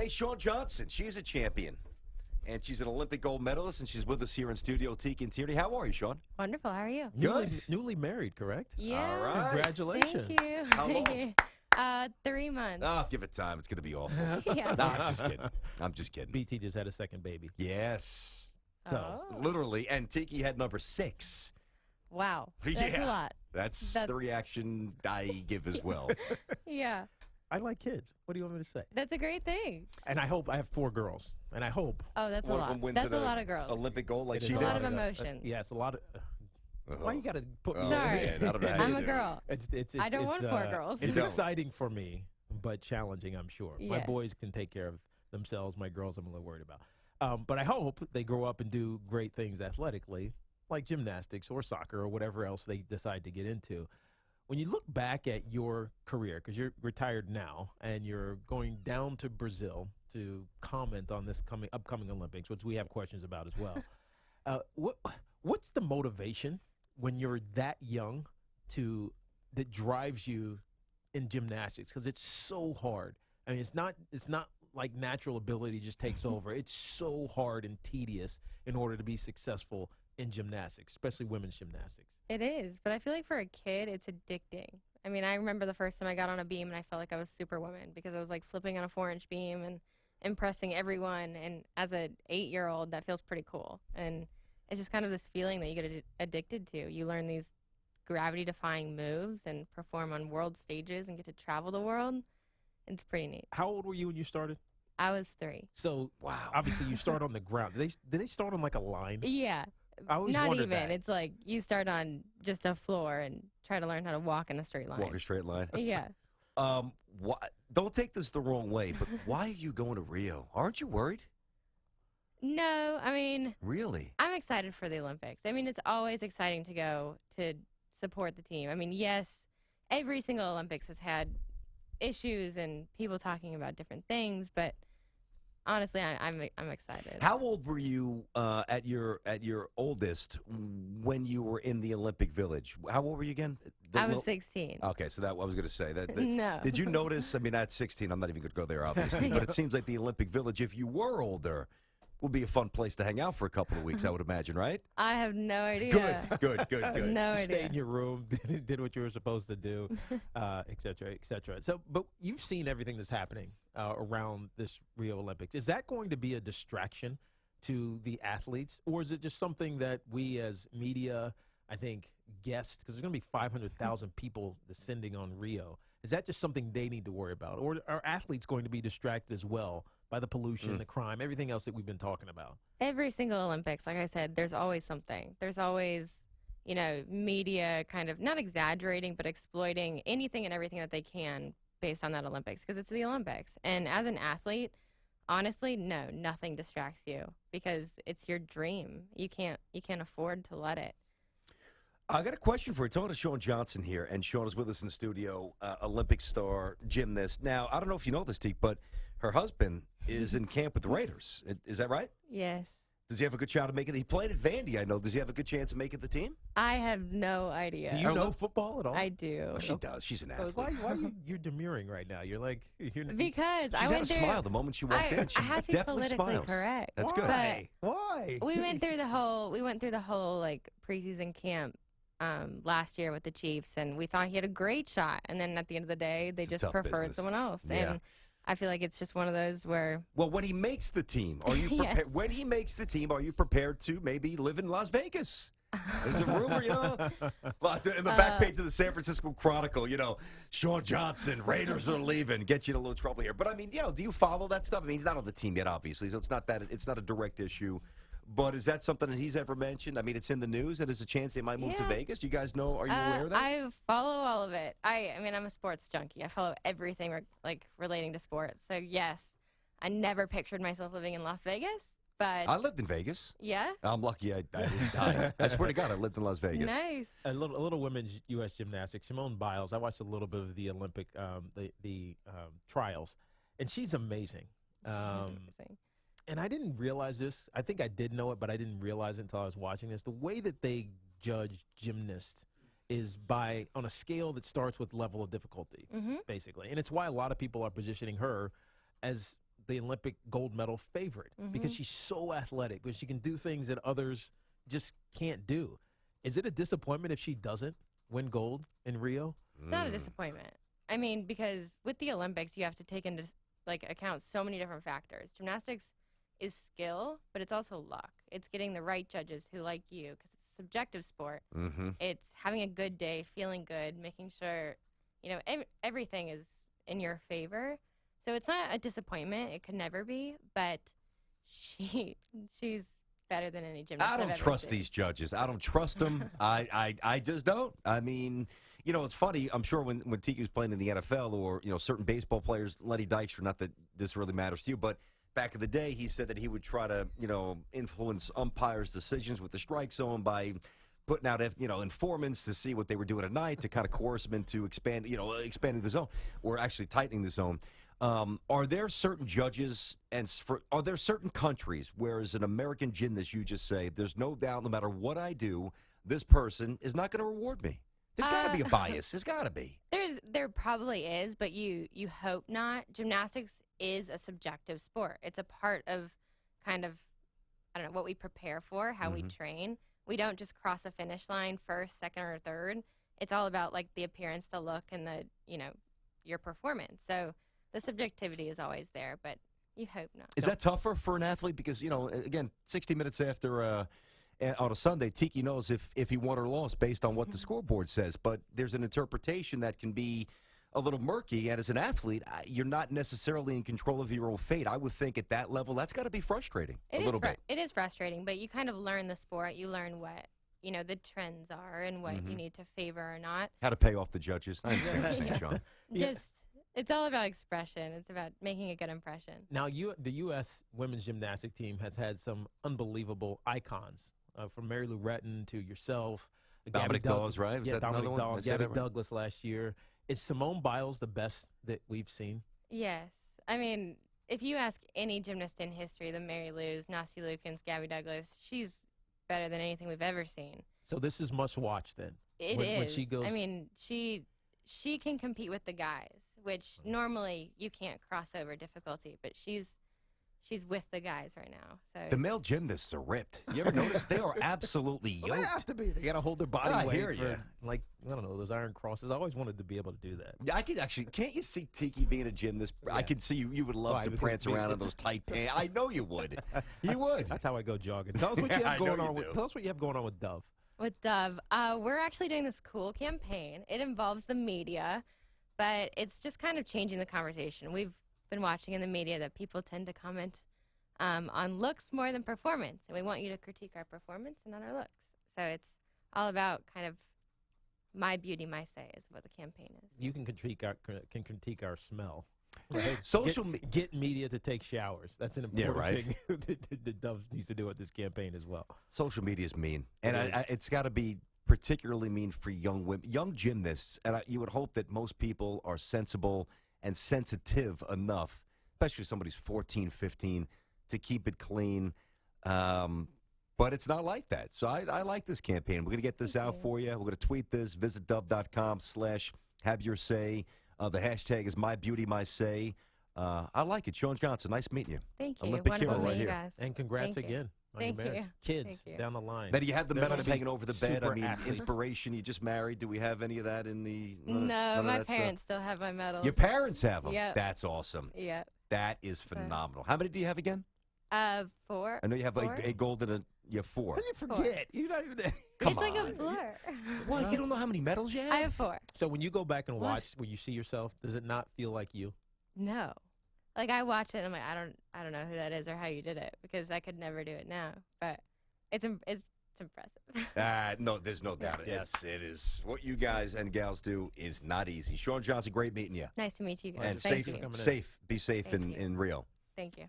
Hey, Shawn Johnson, she's a champion. And she's an Olympic gold medalist, and she's with us here in studio, Tiki Tierney. How are you, Shawn? Wonderful. How are you? Good. Newly married, correct? Yeah. All right. Congratulations. Thank you. How long? 3 months. Oh, give it time. It's going to be awful. Yeah. No, I'm just kidding. I'm just kidding. BT just had a second baby. Yes. So, Oh. Literally. And Tiki had number 6. Wow. That's Yeah. a lot. That's That's- the reaction I give as well. Yeah. I like kids. What do you want me to say? That's a great thing. And I hope I have 4 girls. And I hope. Oh, that's One a of them lot. wins That's at a lot of girls. Olympic gold like It she is a did. lot of emotion. Yeah, it's a lot of. Uh-huh. Why you got to put me Oh, Sorry. man, I don't know how I'm you a do. girl. It's I don't want 4 girls. It's You don't. exciting for me, but challenging, I'm sure. My Yeah. boys can take care of themselves. My girls, I'm a little worried about. But I hope they grow up and do great things athletically, like gymnastics or soccer or whatever else they decide to get into. When you look back at your career, because you're retired now and you're going down to Brazil to comment on this upcoming Olympics, which we have questions about as well. What's the motivation when you're that young that drives you in gymnastics? Because it's so hard. I mean, it's not like natural ability just takes over. It's so hard and tedious in order to be successful in gymnastics, especially women's gymnastics. It is, but I feel like for a kid, it's addicting. I mean, I remember the first time I got on a beam and I felt like I was Superwoman because I was like flipping on a 4-inch beam and impressing everyone. And as an 8-year-old, that feels pretty cool. And it's just kind of this feeling that you get addicted to. You learn these gravity-defying moves and perform on world stages and get to travel the world. It's pretty neat. How old were you when you started? I was 3. So Wow. obviously you start on the ground. Did they start on like a line? Yeah. I always Not wondered even. that. It's like you start on just a floor and try to learn how to walk in a straight line. Walk a straight line. Yeah. Don't take this the wrong way, but why are you going to Rio? Aren't you worried? No, I mean, Really? I'm excited for the Olympics. I mean, it's always exciting to go to support the team. I mean, yes, every single Olympics has had issues and people talking about different things, but honestly, I'm excited. How old were you at your oldest when you were in the Olympic Village? How old were you again? I was 16. Okay, so that I was going to say that. No. Did you notice? I mean, at 16, I'm not even going to go there, obviously, but it seems like the Olympic Village, if you were older, would be a fun place to hang out for a couple of weeks, I would imagine, right? I have no idea. Good. No You idea. stayed in your room, did what you were supposed to do, et cetera, et cetera. So, but you've seen everything that's happening around this Rio Olympics. Is that going to be a distraction to the athletes, or is it just something that we as media, I think, guessed, because there's going to be 500,000 people descending on Rio. Is that just something they need to worry about? Or are athletes going to be distracted as well by the pollution, the crime, everything else that we've been talking about? Every single Olympics, like I said, there's always something. There's always, media kind of not exaggerating, but exploiting anything and everything that they can based on that Olympics, because it's the Olympics. And as an athlete, honestly, no, nothing distracts you because it's your dream. You can't afford to let it. I got a question for you. Talking to Shawn Johnson here, and Shawn is with us in the studio, Olympic star, gymnast. Now, I don't know if you know this, Teak, but her husband is in camp with the Raiders. Is that right? Yes. Does he have a good shot of making it? He played at Vandy, I know. Does he have a good chance of making the team? I have no idea. Do you know football at all? I do. Oh, she does. She's an So athlete. why you're demurring right now? You're like Because She's I had went a through. smile the moment she walked in. She I have to be definitely politically smiles. correct. That's good. Why? We went through the whole like preseason camp last year with the Chiefs, and we thought he had a great shot, and then at the end of the day, they It's a just tough preferred business. someone else. Yeah. And I feel like it's just one of those where Well, when he makes the team, are you Yes. prepared? When he makes the team, are you prepared to maybe live in Las Vegas? There's a rumor, But in the back page of the San Francisco Chronicle, Shawn Johnson, Raiders are leaving, get you in a little trouble here. But I mean, do you follow that stuff? I mean, he's not on the team yet, obviously, so it's not a direct issue. But is that something that he's ever mentioned? I mean, it's in the news, and there's a chance they might move to Yeah. Vegas. Do you guys know? Are you aware of that? I follow all of it. I mean, I'm a sports junkie. I follow everything relating to sports. So yes, I never pictured myself living in Las Vegas, but I lived in Vegas. yeah, I'm lucky I didn't die. I swear to God, I lived in Las Vegas. nice. A little women's U.S. gymnastics. Simone Biles. I watched a little bit of the Olympic trials, and she's amazing. She's amazing. And I didn't realize this. I think I did know it, but I didn't realize it until I was watching this. The way that they judge gymnasts is on a scale that starts with level of difficulty, basically. And it's why a lot of people are positioning her as the Olympic gold medal favorite because she's so athletic, but she can do things that others just can't do. Is it a disappointment if she doesn't win gold in Rio? It's not a disappointment. I mean, because with the Olympics, you have to take into account so many different factors. Gymnastics is skill, but it's also luck. It's getting the right judges who like you because it's a subjective sport. It's having a good day, feeling good, making sure, everything is in your favor. So it's not a disappointment. It could never be, but she's better than any gymnast I I've don't ever trust seen. these judges. I don't trust them. I just don't. I mean, it's funny. I'm sure when Tiki was playing in the NFL or, certain baseball players, Lenny Dykstra, not that this really matters to you, but back in the day, he said that he would try to, influence umpires' decisions with the strike zone by putting out, informants to see what they were doing at night to kind of coerce them into expanding the zone or actually tightening the zone. Are there certain judges are there certain countries where as an American gymnast you just say, there's no doubt no matter what I do, this person is not going to reward me? There's got to be a bias. There's got to be. There probably is, but you hope not. Gymnastics is a subjective sport. It's a part of kind of, I don't know, what we prepare for, how we train. We don't just cross a finish line first, second, or third. It's all about like the appearance, the look, and the, your performance. So the subjectivity is always there, but you hope not. Is that tougher for an athlete? Because, again, 60 minutes after on a Sunday, Tiki knows if he won or lost based on what the scoreboard says. But there's an interpretation that can be a little murky. And as an athlete, you're not necessarily in control of your own fate. I would think at that level, that's got to be frustrating a little bit. It is frustrating, but you kind of learn the sport. You learn what, the trends are and what you need to favor or not. How to pay off the judges. I understand what you're saying, Shawn. It's all about expression. It's about making a good impression. Now, the U.S. women's gymnastic team has had some unbelievable icons, from Mary Lou Retton to yourself. Dominic Dawes, right? Was yeah, that Dominic another one? Dawes, Gabby Douglas last year. Is Simone Biles the best that we've seen? Yes. I mean, if you ask any gymnast in history, the Mary Lou's, Nasty Lukens, Gabby Douglas, she's better than anything we've ever seen. So this is must watch then. It when, is. When she goes, I mean, she can compete with the guys, which normally you can't cross over difficulty, but she's with the guys right now. So the male gymnasts are ripped. You ever notice? They are absolutely yoked. Well, they have to be. They got to hold their body I weight hear for, you. like, I don't know, those iron crosses. I always wanted to be able to do that. Yeah, I could actually. Can't you see Tiki being a gymnast? Yeah. I could see you would love to prance around in those tight pants. I know you would. You would. That's how I go jogging. Tell us what you have going on. Tell us what you have going on with Dove. With Dove, we're actually doing this cool campaign. It involves the media, but it's just kind of changing the conversation. We've been watching in the media that people tend to comment on looks more than performance, and we want you to critique our performance and not our looks. So it's all about kind of my beauty, my say is what the campaign is. You can critique our smell. Right? Get media to take showers. That's an important thing that Dove needs to do with this campaign as well. Social media is mean, and it's got to be particularly mean for young women, young gymnasts. And you would hope that most people are sensible and sensitive enough, especially if somebody's 14, 15, to keep it clean. But it's not like that. So I like this campaign. We're going to get this out for you. We're going to tweet this. Visit dove.com/haveyoursay. The hashtag is MyBeautyMySay. I like it. Shawn Johnson, nice meeting you. Thank you. Olympic Wonderful hero right meeting you here. guys. And congrats again on your marriage. Kids down the line. Now, do you have the They're medals gonna be hanging over the bed? I mean, athletes. inspiration. You just married. Do we have any of that in the? No, my parents still have my medals. Your parents have them. Yep. That's awesome. Yeah. That is phenomenal. How many do you have again? 4. I know you have a gold and you have 4. How did you forget? You're not even there. It's like a blur. What? You don't know how many medals you have? I have 4. So when you go back and watch, when you see yourself, does it not feel like you? No. Like I watch it and I'm like, I don't know who that is or how you did it because I could never do it now. But it's impressive. No, there's no doubt. It is. What you guys and gals do is not easy. Shawn Johnson, great meeting you. Nice to meet you guys. And Thank you. be safe Thank you. in Rio. Thank you.